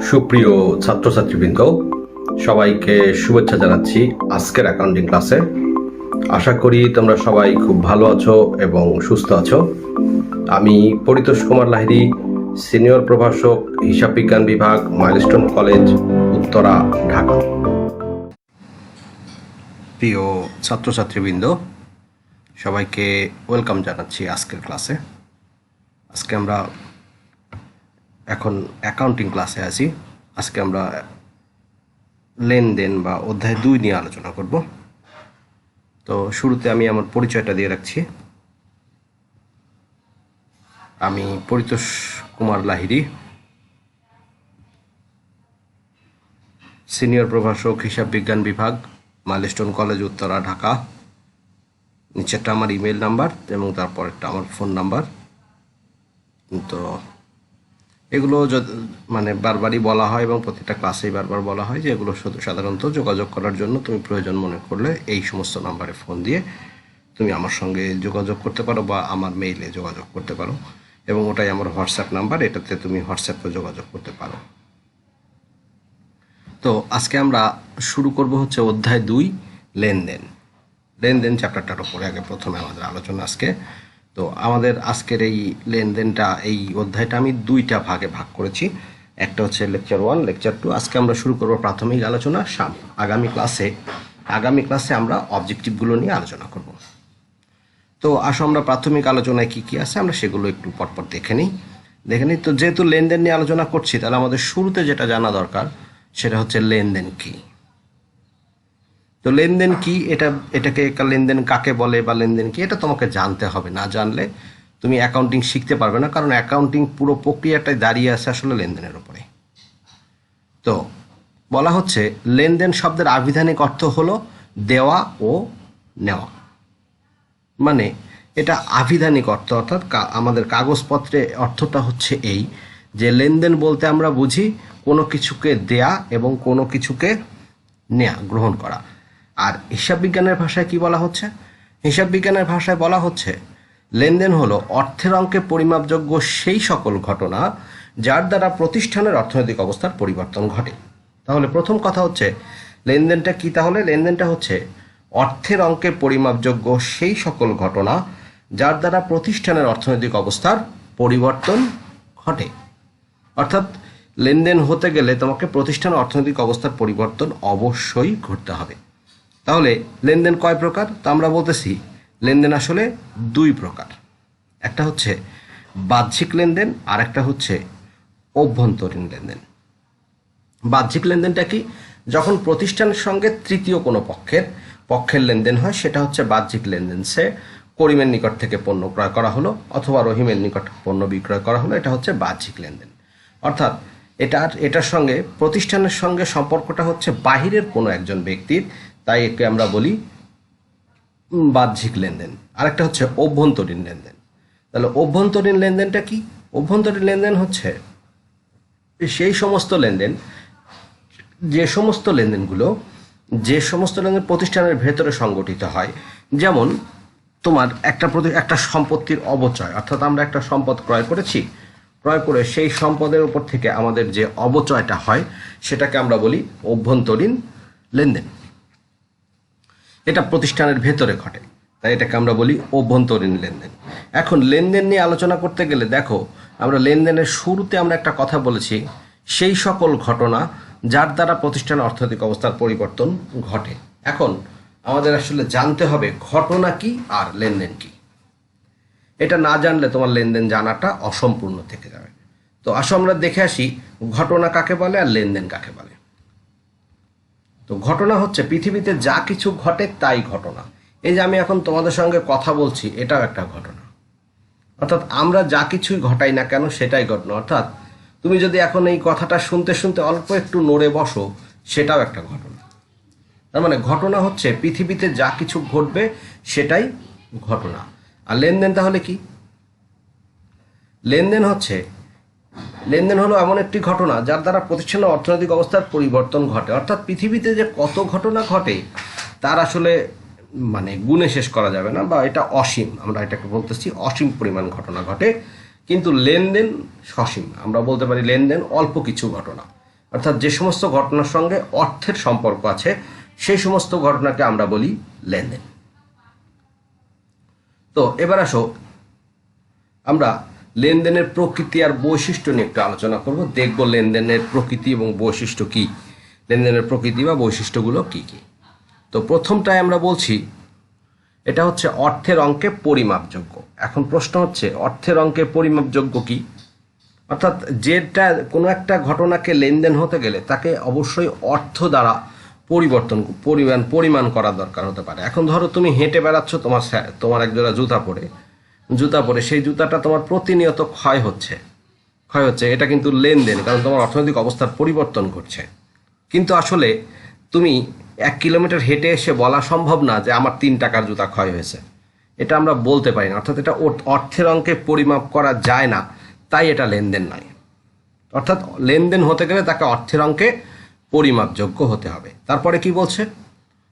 সুপ্রিয় ছাত্রছাত্রীবৃন্দ, সবাইকে শুভেচ্ছা জানাচ্ছি আজকের অ্যাকাউন্টিং ক্লাসে। আশা করি তোমরা সবাই খুব ভালো আছো এবং সুস্থ আছো। আমি পরিতোষ কুমার লাহিড়ী, সিনিয়র প্রভাষক, হিসাব বিজ্ঞান বিভাগ, মাইলস্টোন কলেজ, উত্তরা, ঢাকা। প্রিয় ছাত্রছাত্রীবৃন্দ, সবাইকে ওয়েলকাম জানাচ্ছি আজকের ক্লাসে। আজকে আমরা এখন অ্যাকাউন্টিং ক্লাসে আছি। আজকে আমরা লেনদেন বা অধ্যায় 2 নিয়ে আলোচনা করব। তো শুরুতে আমি আমার পরিচয়টা দিয়ে রাখছি। আমি পরিতোষ কুমার লাহিড়ী, সিনিয়র প্রভাষক, হিসাব বিজ্ঞান বিভাগ, মাইলস্টোন কলেজ, উত্তরা, ঢাকা। নিচেরটা আমার ইমেল নাম্বার এবং তারপরেরটা আমার ফোন নাম্বার। তো এগুলো মানে বারবারই বলা হয় এবং প্রতিটা ক্লাসেই বারবার বলা হয় যে এগুলো সাধারণত যোগাযোগ করার জন্য তুমি প্রয়োজন মনে করলে এই সমস্ত নাম্বারে ফোন দিয়ে তুমি আমার সঙ্গে যোগাযোগ করতে পারো বা আমার মেইলে যোগাযোগ করতে পারো, এবং ওটাই আমার হোয়াটসঅ্যাপ নাম্বার, এটাতে তুমি হোয়াটসঅ্যাপে যোগাযোগ করতে পারো। তো আজকে আমরা শুরু করব হচ্ছে অধ্যায় 2 লেনদেন। লেনদেন চ্যাপ্টারটার উপরে আগে প্রথমে আমাদের আলোচনা আজকে। তো আমাদের আজকের এই লেনদেনটা, এই অধ্যায়টা আমি 2টা ভাগে ভাগ করেছি। একটা হচ্ছে লেকচার 1, লেকচার 2। আজকে আমরা শুরু করব প্রাথমিক আলোচনা। আগামী ক্লাসে আমরা অবজেক্টিভগুলো নিয়ে আলোচনা করব। তো আসো আমরা প্রাথমিক আলোচনায় কি কি আছে আমরা সেগুলো একটু পরপর দেখে নিই। তো যেহেতু লেনদেন নিয়ে আলোচনা করছি, তাহলে আমাদের শুরুতে যেটা জানা দরকার সেটা হচ্ছে লেনদেন কি। তো লেনদেন কি, এটাকে লেনদেন কাকে বলে বা লেনদেন কি, এটা তোমাকে জানতে হবে। না জানলে তুমি অ্যাকাউন্টিং শিখতে পারবে না, কারণ অ্যাকাউন্টিং পুরো প্রক্রিয়াটাই দাঁড়িয়ে আছে আসলে লেনদেনের উপরে। তো বলা হচ্ছে লেনদেন শব্দের আবিধানিক অর্থ হলো দেওয়া ও নেওয়া। মানে এটা আবিধানিক অর্থ, অর্থাৎ আমাদের কাগজপত্রে অর্থটা হচ্ছে এই যে লেনদেন বলতে আমরা বুঝি কোনো কিছুকে দেয়া এবং কোনো কিছুকে নেয়া, গ্রহণ করা। আর হিসাব বিজ্ঞানের ভাষায় কি বলা হচ্ছে? হিসাব বিজ্ঞানের ভাষায় বলা হচ্ছে লেনদেন হলো অর্থের অঙ্কে পরিমাপযোগ্য সেই সকল ঘটনা যার দ্বারা প্রতিষ্ঠানের অর্থনৈতিক অবস্থার পরিবর্তন ঘটে। তাহলে প্রথম কথা হচ্ছে লেনদেনটা কি? তাহলে লেনদেনটা হচ্ছে অর্থের অঙ্কে পরিমাপযোগ্য সেই সকল ঘটনা যার দ্বারা প্রতিষ্ঠানের অর্থনৈতিক অবস্থার পরিবর্তন ঘটে। অর্থাৎ লেনদেন হতে গেলে তোমাকে প্রতিষ্ঠানের অর্থনৈতিক অবস্থার পরিবর্তন অবশ্যই ঘটতে হবে। তাহলে লেনদেন কয় প্রকার? তা আমরা বলতেছি লেনদেন আসলে 2 প্রকার। একটা হচ্ছে বাহ্যিক লেনদেন আর একটা হচ্ছে অভ্যন্তরীণ লেনদেন। বাহ্যিক লেনদেনটা কি? যখন প্রতিষ্ঠানের সঙ্গে তৃতীয় কোনো পক্ষের লেনদেন হয় সেটা হচ্ছে বাহ্যিক লেনদেন। সে করিমের নিকট থেকে পণ্য ক্রয় করা হলো অথবা রহিমের নিকট পণ্য বিক্রয় করা হলো, এটা হচ্ছে বাহ্যিক লেনদেন। অর্থাৎ এটার সঙ্গে প্রতিষ্ঠানের সঙ্গে সম্পর্কটা হচ্ছে বাহিরের কোনো একজন ব্যক্তির, তাই একে আমরা বলি বাহ্যিক লেনদেন। আরেকটা হচ্ছে অভ্যন্তরীণ লেনদেন। তাহলে অভ্যন্তরীণ লেনদেনটা কি? অভ্যন্তরীণ লেনদেন হচ্ছে সেই সমস্ত লেনদেন, যে সমস্ত লেনদেন প্রতিষ্ঠানের ভেতরে সংগঠিত হয়। যেমন তোমার একটা সম্পত্তির অবচয়, অর্থাৎ আমরা একটা সম্পদ ক্রয় করে সেই সম্পদের উপর থেকে আমাদের যে অবচয়টা হয় সেটাকে আমরা বলি অভ্যন্তরীণ লেনদেন। এটা প্রতিষ্ঠানের ভেতরে ঘটে, তাই এটাকে আমরা বলি অভ্যন্তরীণ লেনদেন। এখন লেনদেন নিয়ে আলোচনা করতে গেলে দেখো, আমরা লেনদেনের শুরুতে আমরা একটা কথা বলেছি, সেই সকল ঘটনা যার দ্বারা প্রতিষ্ঠানের অর্থনৈতিক অবস্থার পরিবর্তন ঘটে। এখন আমাদের আসলে জানতে হবে ঘটনা কি আর লেনদেন কি। এটা না জানলে তোমার লেনদেন জানাটা অসম্পূর্ণ থেকে যাবে। তো আসো আমরা দেখে আসি ঘটনা কাকে বলে আর লেনদেন কাকে বলে। তো ঘটনা হচ্ছে পৃথিবীতে যা কিছু ঘটে তাই ঘটনা। এই যে আমি এখন তোমাদের সঙ্গে কথা বলছি, এটাও একটা ঘটনা। অর্থাৎ আমরা যা কিছুই ঘটাই না কেন সেটাই ঘটনা। অর্থাৎ তুমি যদি এখন এই কথাটা শুনতে শুনতে অল্প একটু নড়ে বসো, সেটাও একটা ঘটনা। তার মানে ঘটনা হচ্ছে পৃথিবীতে যা কিছু ঘটবে সেটাই ঘটনা। আর লেনদেন তাহলে কি? লেনদেন হলো এমন একটি ঘটনা যার দ্বারা প্রতিষ্ঠানের অর্থনৈতিক অবস্থার পরিবর্তন ঘটে। অর্থাৎ পৃথিবীতে যে কত ঘটনা ঘটে তার আসলে মানে গুণে শেষ করা যাবে না, বা এটা অসীম। আমরা এটাকে বলতেছি অসীম পরিমাণ ঘটনা ঘটে, কিন্তু লেনদেন সসীম। আমরা বলতে পারি লেনদেন অল্প কিছু ঘটনা। অর্থাৎ যে সমস্ত ঘটনার সঙ্গে অর্থের সম্পর্ক আছে সেই সমস্ত ঘটনাকে আমরা বলি লেনদেন। তো এবার আসো আমরা লেনদেনের প্রকৃতি আর বৈশিষ্ট্য নিয়ে একটু আলোচনা করব, দেখব লেনদেনের প্রকৃতি এবং বৈশিষ্ট্য কি, লেনদেনের প্রকৃতি বা বৈশিষ্ট্যগুলো কি কি। তো প্রথমটায় আমরা বলছি এটা হচ্ছে অর্থের অঙ্কে পরিমাপযোগ্য। এখন প্রশ্ন হচ্ছে অর্থের অঙ্কে পরিমাপযোগ্য কি, অর্থাৎ যেটা কোনো একটা ঘটনাকে লেনদেন হতে গেলে তাকে অবশ্যই অর্থ দ্বারা পরিমাণ করা দরকার হতে পারে। এখন ধরো তুমি হেঁটে বেড়াচ্ছ, তোমার একজোড়া জুতা পরে সেই জুতাটা তোমার প্রতিনিয়ত ক্ষয় হচ্ছে, এটা কিন্তু লেনদেন, কারণ তোমার অর্থনৈতিক অবস্থার পরিবর্তন ঘটছে। কিন্তু আসলে তুমি 1 কিলোমিটার হেঁটে এসে বলা সম্ভব না যে আমার 3 টাকার জুতা ক্ষয় হয়েছে, এটা আমরা বলতে পারি না, অর্থাৎ এটা অর্থের অঙ্কে পরিমাপ করা যায় না, তাই এটা লেনদেন নয়। অর্থাৎ লেনদেন হতে গেলে তাকে অর্থের অঙ্কে পরিমাপযোগ্য হতে হবে। তারপরে কি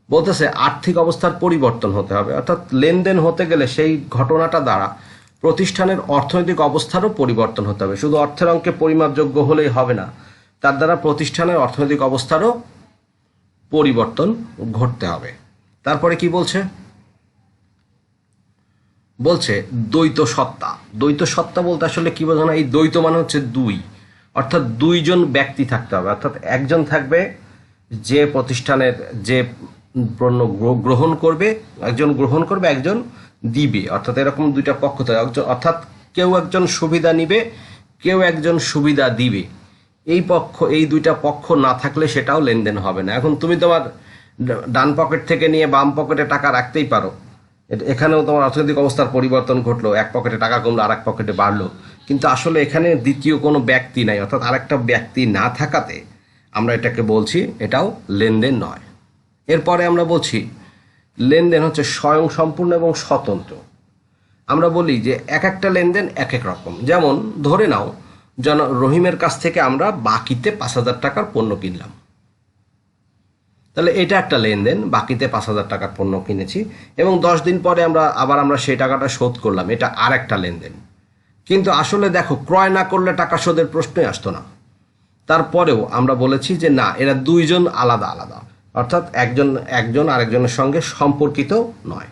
বলতেছে আর্থিক অবস্থার পরিবর্তন হতে হবে, অর্থাৎ লেনদেন হতে গেলে সেই ঘটনাটা দ্বারা প্রতিষ্ঠানের অর্থনৈতিক অবস্থারও পরিবর্তন হতে হবে। শুধু অর্থের অঙ্কে পরিমাপযোগ্য হলেই হবে না, তার দ্বারা প্রতিষ্ঠানের অর্থনৈতিক অবস্থারও পরিবর্তন ঘটতে হবে। তারপরে কি বলছে দ্বৈত সত্তা। দ্বৈত সত্তা বলতে আসলে কি বোঝানো? এই দ্বৈত মানে হচ্ছে দুই, অর্থাৎ দুইজন ব্যক্তি থাকতে হবে, অর্থাৎ একজন থাকবে যে প্রতিষ্ঠানের যে পণ্য গ্রহণ করবে, একজন দিবে, অর্থাৎ এরকম দুইটা পক্ষ থাকে, অর্থাৎ কেউ একজন সুবিধা নিবে, কেউ একজন সুবিধা দিবে। এই দুইটা পক্ষ না থাকলে সেটাও লেনদেন হবে না। এখন তুমি তোমার ডান পকেট থেকে নিয়ে বাম পকেটে টাকা রাখতেই পারো, এখানেও তোমার অর্থনৈতিক অবস্থার পরিবর্তন ঘটলো, এক পকেটে টাকা কমলো আর এক পকেটে বাড়লো, কিন্তু আসলে এখানে দ্বিতীয় কোনো ব্যক্তি নাই, অর্থাৎ আরেকটা ব্যক্তি না থাকাতে আমরা এটাকে বলছি এটাও লেনদেন নয়। এরপরে আমরা বলছি লেনদেন হচ্ছে স্বয়ংসম্পূর্ণ এবং স্বতন্ত্র। আমরা বলি যে এক একটা লেনদেন এক এক রকম। যেমন ধরে নাও রহিমের কাছ থেকে আমরা বাকিতে 5,000 টাকার পণ্য কিনলাম, তাহলে এটা একটা লেনদেন, বাকিতে 5,000 টাকার পণ্য কিনেছি এবং 10 দিন পরে আমরা সেই টাকাটা শোধ করলাম, এটা আর একটা লেনদেন। কিন্তু আসলে দেখো, ক্রয় না করলে টাকা শোধের প্রশ্নই আসতো না। তারপরেও আমরা বলেছি যে না, এরা দুইজন আলাদা আলাদা, অর্থাৎ একজন আরেকজনের সঙ্গে সম্পর্কিত নয়,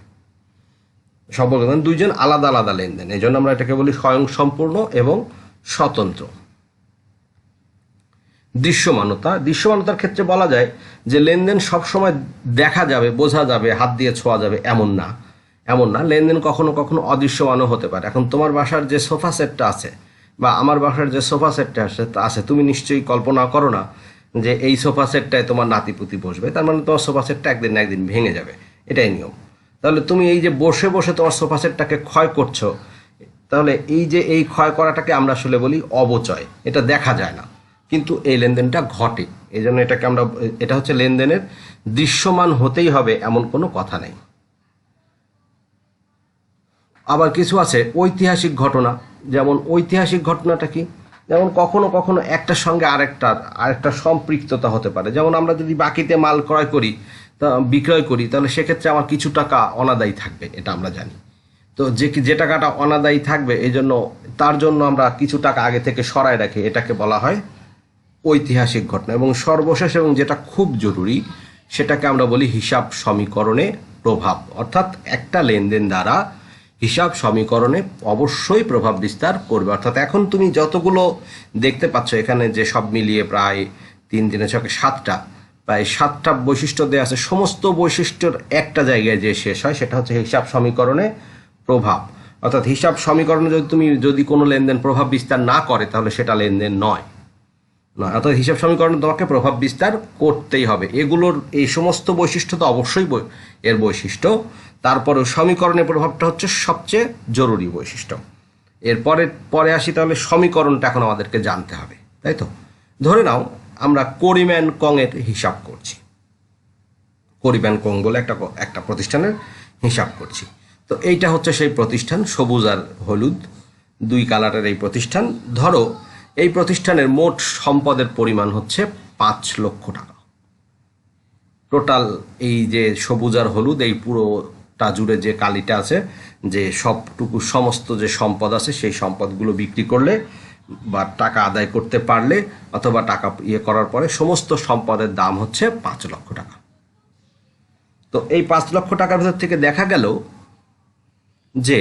দুইজন আলাদা আলাদা লেনদেন। এই জন্য আমরা এটাকে বলি স্বয়ংসম্পূর্ণ এবং স্বতন্ত্র। দৃশ্যমানতার ক্ষেত্রে বলা যায় যে লেনদেন সবসময় দেখা যাবে, বোঝা যাবে, হাত দিয়ে ছোঁয়া যাবে এমন না। লেনদেন কখনো কখনো অদৃশ্যমানও হতে পারে। এখন তোমার বাসার যে সোফা সেটটা আছে বা আমার বাসার যে সোফা সেটটা আছে, তুমি নিশ্চয়ই কল্পনা করো না যে এই সোফা সেটটায় তোমার নাতিপুতি বসবে, তার মানে তোমার সোফা সেটটা একদিন না একদিন ভেঙে যাবে, এটাই নিয়ম। তাহলে তুমি এই যে বসে বসে তোমার সোফা সেটটাকে ক্ষয় করছো, তাহলে এই ক্ষয় করাটাকে আমরা আসলে বলি অবচয়, এটা দেখা যায় না, কিন্তু এই লেনদেনটা ঘটে। এই জন্য এটা হচ্ছে লেনদেনের দৃশ্যমান হতেই হবে এমন কোনো কথা নেই। আবার কিছু আছে ঐতিহাসিক ঘটনা। যেমন ঐতিহাসিক ঘটনাটা কি? যেমন কখনো কখনো একটার সঙ্গে আরেকটা সম্পৃক্ততা হতে পারে। যেমন আমরা যদি বাকিতে মাল বিক্রয় করি, তাহলে সেক্ষেত্রে আমার কিছু টাকা অনাদায়ী থাকবে, এটা আমরা জানি। তো যে টাকাটা অনাদায়ী থাকবে, তার জন্য আমরা কিছু টাকা আগে থেকে সরায় রাখি, এটাকে বলা হয় ঐতিহাসিক ঘটনা। এবং সর্বশেষ এবং যেটা খুব জরুরি, সেটাকে আমরা বলি হিসাব সমীকরণে প্রভাব, অর্থাৎ একটা লেনদেন দ্বারা হিসাব সমীকরণে অবশ্যই প্রভাব বিস্তার করবে। অর্থাৎ এখন তুমি যতগুলো দেখতে পাচ্ছ এখানে, যে সব মিলিয়ে প্রায় 3 3 6 7টা, প্রায় 7টা বৈশিষ্ট্য দেওয়া আছে, সমস্ত বৈশিষ্ট্যের একটা জায়গায় যে শেষ হয় সেটা হচ্ছে হিসাব সমীকরণে প্রভাব। অর্থাৎ হিসাব সমীকরণে যদি কোনো লেনদেন প্রভাব বিস্তার না করে, তাহলে সেটা লেনদেন নয়। অর্থাৎ হিসাব সমীকরণে তোমাকে প্রভাব বিস্তার করতেই হবে। এই সমস্ত বৈশিষ্ট্য তো অবশ্যই এর বৈশিষ্ট্য, তারপরেও সমীকরণের প্রভাবটা হচ্ছে সবচেয়ে জরুরি বৈশিষ্ট্য। পরে আসি, তাহলে সমীকরণটা এখন আমাদেরকে জানতে হবে, তাই তো? ধরে নাও আমরা করিম্যান কংয়ের হিসাব করছি, করিম্যান কং বলে একটা প্রতিষ্ঠানের হিসাব করছি। তো এইটা হচ্ছে সেই প্রতিষ্ঠান, সবুজ আর হলুদ 2 কালারের এই প্রতিষ্ঠান। ধরো এই প্রতিষ্ঠানের মোট সম্পদের পরিমাণ হচ্ছে 5 লক্ষ টাকা। টোটাল এই যে সবুজ আর হলুদ, এই পুরোটা জুড়ে যে কালিটা আছে, যে সমস্ত যে সম্পদ আছে, সেই সম্পদগুলো বিক্রি করলে বা টাকা আদায় করতে পারলে অথবা টাকা করার পরে সমস্ত সম্পদের দাম হচ্ছে 5 লক্ষ টাকা। তো এই 5 লক্ষ টাকার ভেতর থেকে দেখা গেল যে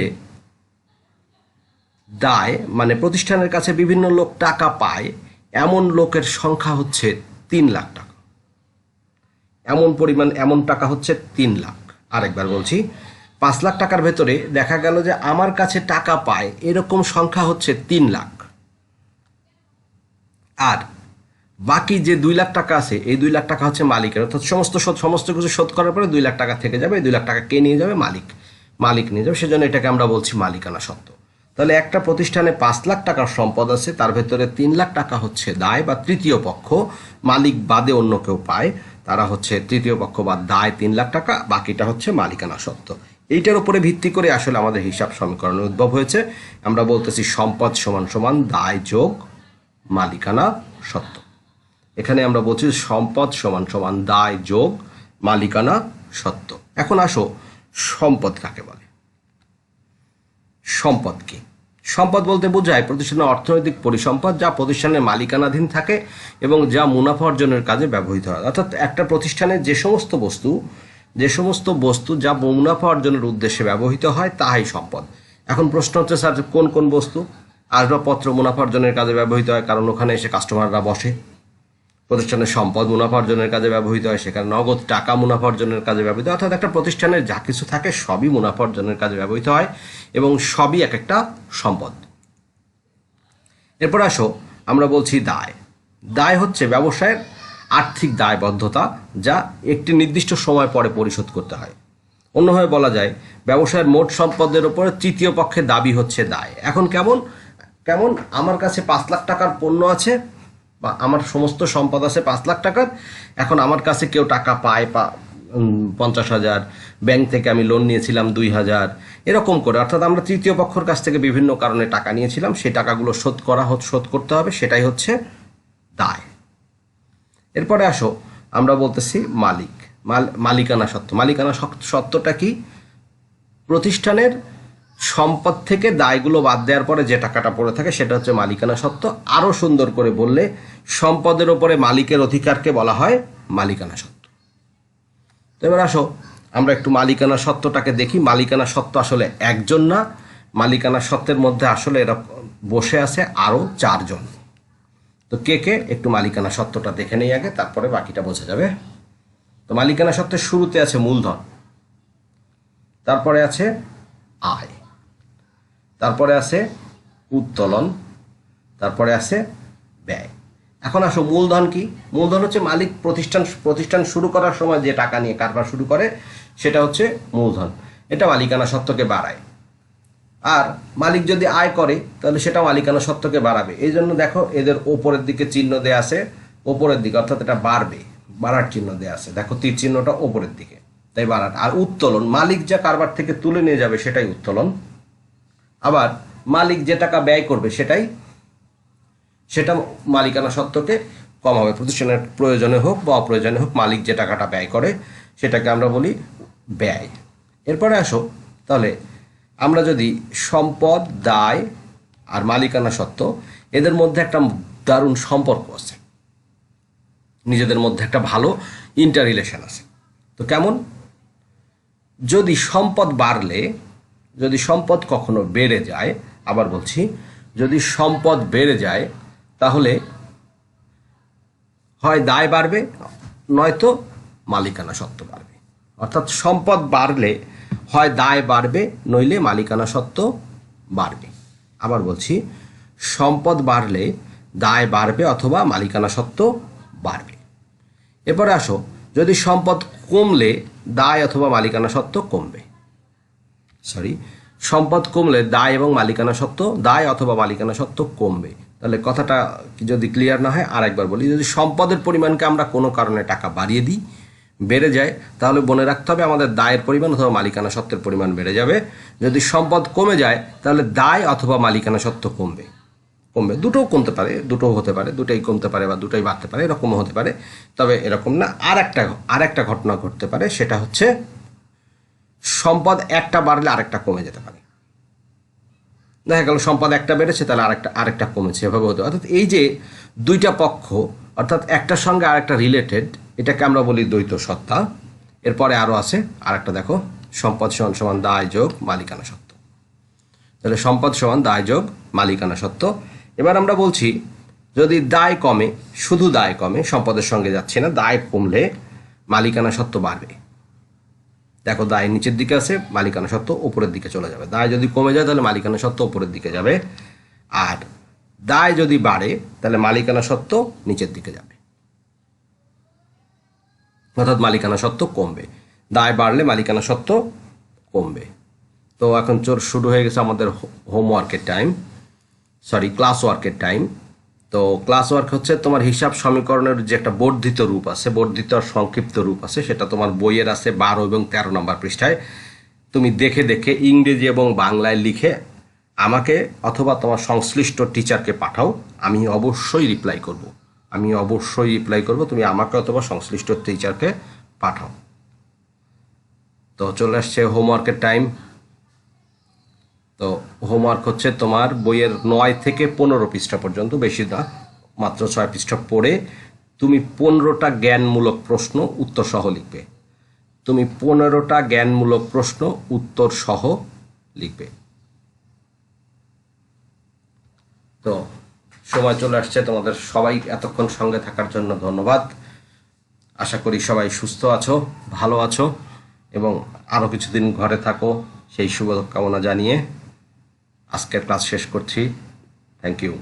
দায় মানে প্রতিষ্ঠানের কাছে বিভিন্ন লোক টাকা পায়, এমন লোকের সংখ্যা হচ্ছে 3 লাখ টাকা। এমন টাকা হচ্ছে 3 লাখ। আরেকবার বলছি, 5 লাখ টাকার ভেতরে দেখা গেল যে আমার কাছে টাকা পায় এরকম সংখ্যা হচ্ছে 3 লাখ। আর বাকি যে 2 লাখ টাকা আছে, এই 2 লাখ টাকা হচ্ছে মালিকের, অর্থাৎ সমস্ত কিছু শোধ করার পরে 2 লাখ টাকা থেকে যাবে। এই 2 লাখ টাকা কে নিয়ে যাবে? মালিক নিয়ে যাবে। সেজন্য এটাকে আমরা বলছি মালিকানা সত্ত্ব। তাহলে একটা প্রতিষ্ঠানে 5 লাখ টাকার সম্পদ আছে, তার ভেতরে 3 লাখ টাকা হচ্ছে দায় বা তৃতীয় পক্ষ, মালিক বাদে অন্য কেউ পায়, তারা হচ্ছে তৃতীয় পক্ষ বা দায় 3 লাখ টাকা, বাকিটা হচ্ছে মালিকানা সত্ত্ব। এইটার উপরে ভিত্তি করে আসলে আমাদের হিসাব সমীকরণের উদ্ভব হয়েছে। আমরা বলতেছি সম্পদ সমান সমান দায় যোগ মালিকানা সত্ত্ব। এখানে আমরা বলছি সম্পদ সমান সমান দায় যোগ মালিকানা সত্ত্ব। এখন আসো সম্পদ কাকে বলে। সম্পদ কি? সম্পদ বলতে বোঝায় প্রতিষ্ঠানের অর্থনৈতিক পরিসম্পদ যা প্রতিষ্ঠানের মালিকানাধীন থাকে এবং যা মুনাফা অর্জনের কাজে ব্যবহৃত হয়। অর্থাৎ একটা প্রতিষ্ঠানের যে সমস্ত বস্তু যা মুনাফা অর্জনের উদ্দেশ্যে ব্যবহৃত হয় তাই সম্পদ। এখন প্রশ্ন হচ্ছে, স্যার কোন কোন বস্তু? আসবাবপত্র মুনাফা অর্জনের কাজে ব্যবহৃত হয়, কারণ ওখানে এসে কাস্টমাররা বসে। প্রতিষ্ঠানের সম্পদ মুনাফা অর্জনের কাজে ব্যবহৃত হয়, সেখানে নগদ টাকা মুনাফা অর্জনের কাজে ব্যবহৃত হয়। অর্থাৎ একটা প্রতিষ্ঠানের যা কিছু থাকে সবই মুনাফা অর্জনের কাজে ব্যবহৃত হয় এবং সবই এক একটা সম্পদ। এরপর আসো, আমরা বলছি দায়। দায় হচ্ছে ব্যবসায়ের আর্থিক দায়বদ্ধতা যা একটি নির্দিষ্ট সময় পরে পরিশোধ করতে হয়। অন্যভাবে বলা যায় ব্যবসায়ের মোট সম্পদের উপরে তৃতীয় পক্ষের দাবি হচ্ছে দায়। এখন কেমন আমার কাছে 5 লাখ টাকার পণ্য আছে বা আমার সমস্ত সম্পদ আছে 5 লাখ টাকার। এখন আমার কাছে কেউ টাকা পায় 50,000, ব্যাংক থেকে আমি লোন নিয়েছিলাম 2,000, এরকম করে। অর্থাৎ আমরা তৃতীয় পক্ষের কাছ থেকে বিভিন্ন কারণে টাকা নিয়েছিলাম, সেই টাকাগুলো শোধ করতে হবে, সেটাই হচ্ছে দায়। এরপরে আসো, আমরা বলতেছি মালিকানা সত্ত্ব। মালিকানা সত্ত্বটা কি? প্রতিষ্ঠানের সম্পদ থেকে দায়গুলো বাদ দেওয়ার পরে যে টাকাটা পড়ে থাকে সেটা হচ্ছে মালিকানা সত্ত্ব। আরো সুন্দর করে বললে সম্পদের ওপরে মালিকের অধিকারকে বলা হয় মালিকানা সত্ত্ব। তো এবার আসো, আমরা একটু মালিকানা সত্ত্বটাকে দেখি। মালিকানা সত্ত্ব আসলে একজন না, মালিকানা সত্ত্বের মধ্যে আসলে এরকম বসে আছে আরো 4 জন। তো কে একটু মালিকানা সত্ত্বটা দেখে নেই আগে, তারপরে বাকিটা বোঝা যাবে। তো মালিকানা সত্ত্বের শুরুতে আছে মূলধন, তারপরে আছে আয়, তারপরে আছে উত্তোলন, তারপরে আছে ব্যয়। এখন আসো, মূলধন কি? মূলধন হচ্ছে মালিক প্রতিষ্ঠান শুরু করার সময় যে টাকা নিয়ে কারবার শুরু করে সেটা হচ্ছে মূলধন। এটা মালিকানা সত্ত্বকে বাড়ায়। আর মালিক যদি আয় করে তাহলে সেটা মালিকানা সত্ত্বকে বাড়াবে। এই জন্য দেখো এদের ওপরের দিকে চিহ্ন দেয়া আছে, ওপরের দিকে, অর্থাৎ এটা বাড়ার চিহ্ন দেয়া আছে। দেখো তীর চিহ্নটা ওপরের দিকে, তাই বাড়ার। আর উত্তোলন, মালিক যা কারবার থেকে তুলে নিয়ে যাবে সেটাই উত্তোলন। আবার মালিক যে টাকা ব্যয় করবে সেটা মালিকানা সত্ত্বকে কমাবে। প্রতিষ্ঠানের প্রয়োজনে হোক বা অপ্রয়োজনে হোক, মালিক যে টাকাটা ব্যয় করে সেটাকে আমরা বলি ব্যয়। এরপরে আসো, তাহলে আমরা যদি সম্পদ, দায় আর মালিকানা সত্ত্ব, এদের মধ্যে একটা দারুণ সম্পর্ক আছে, নিজেদের মধ্যে একটা ভালো ইন্টার রিলেশন আছে। তো কেমন? যদি সম্পদ কখনো বেড়ে যায়, আবার বলছি, যদি সম্পদ বেড়ে যায় তাহলে হয় দায় বাড়বে নয়তো মালিকানা সত্ত্ব বাড়বে। অর্থাৎ সম্পদ বাড়লে হয় দায় বাড়বে নইলে মালিকানা সত্ত্ব বাড়বে। আবার বলছি, সম্পদ বাড়লে দায় বাড়বে অথবা মালিকানা সত্ত্ব বাড়বে। এরপরে আসো, যদি সম্পদ কমলে দায় অথবা মালিকানা সত্ত্ব কমবে। সম্পদ কমলে দায় অথবা মালিকানা সত্ত্ব কমবে। তাহলে কথাটা যদি ক্লিয়ার না হয় আর একবার বলি, যদি সম্পদের পরিমাণকে আমরা কোনো কারণে টাকা বাড়িয়ে দিই, বেড়ে যায়, তাহলে মনে রাখতে হবে আমাদের দায়ের পরিমাণ অথবা মালিকানা সত্ত্বের পরিমাণ বেড়ে যাবে। যদি সম্পদ কমে যায় তাহলে দায় অথবা মালিকানা সত্ত্ব কমবে। দুটোও কমতে পারে, দুটোও হতে পারে, দুটোই কমতে পারে বা দুটোই বাড়তে পারে, এরকমও হতে পারে। তবে এরকম না, আর একটা ঘটনা ঘটতে পারে, সেটা হচ্ছে সম্পদ একটা বাড়লে আরেকটা কমে যেতে পারে। দেখা গেল সম্পদ একটা বেড়েছে, তাহলে আরেকটা কমেছে, এভাবে হতো। অর্থাৎ এই যে দুইটা পক্ষ, অর্থাৎ একটার সঙ্গে আরেকটা রিলেটেড, এটাকে আমরা বলি দ্বৈত সত্তা। এরপরে আরও আছে আরেকটা, দেখো, সম্পদ সমান সমান দায় যোগ মালিকানা সত্ত্ব। তাহলে সম্পদ সমান দায় যোগ মালিকানা সত্ত্ব। এবার আমরা বলছি যদি দায় কমে, শুধু দায় কমে, সম্পদের সঙ্গে যাচ্ছে না, দায় কমলে মালিকানা সত্ত্ব বাড়বে। দেখো, দায় নিচের দিকে আছে, মালিকানা সত্ত্ব উপরের দিকে চলে যাবে। দায় যদি কমে যায় তাহলে মালিকানা সত্ত্ব উপরের দিকে যাবে, আর দায় যদি বাড়ে তাহলে মালিকানা সত্ত্ব নিচের দিকে যাবে, অর্থাৎ মালিকানা সত্ত্ব কমবে। দায় বাড়লে মালিকানা সত্ত্ব কমবে। তো এখন শুরু হয়ে গেছে আমাদের হোমওয়ার্কের টাইম, সরি ক্লাস ওয়ার্কের টাইম। তো ক্লাস ওয়ার্ক হচ্ছে তোমার হিসাব সমীকরণের যে একটা বর্ধিত রূপ আছে, বর্ধিত আর সংক্ষিপ্ত রূপ আছে, সেটা তোমার বইয়ের আছে 12 এবং 13 নম্বর পৃষ্ঠায়। তুমি দেখে দেখে ইংরেজি এবং বাংলায় লিখে আমাকে অথবা তোমার সংশ্লিষ্ট টিচারকে পাঠাও, আমি অবশ্যই রিপ্লাই করব। তুমি আমাকে অথবা সংশ্লিষ্ট টিচারকে পাঠাও। তো চলে আসছে হোমওয়ার্কের টাইম। তো হোমওয়ার্ক হচ্ছে তোমার বইয়ের 9 থেকে 15 পৃষ্ঠা পর্যন্ত, বেশি না, মাত্র 6 পৃষ্ঠা পড়ে তুমি 15টা জ্ঞানমূলক প্রশ্ন উত্তর সহ লিখবে। তো সময় চলে আসছে, তোমাদের সবাই এতক্ষণ সঙ্গে থাকার জন্য ধন্যবাদ। আশা করি সবাই সুস্থ আছো, ভালো আছো, এবং আরও কিছুদিন ঘরে থাকো, সেই শুভকামনা জানিয়ে আজকের ক্লাস শেষ করছি। Thank you.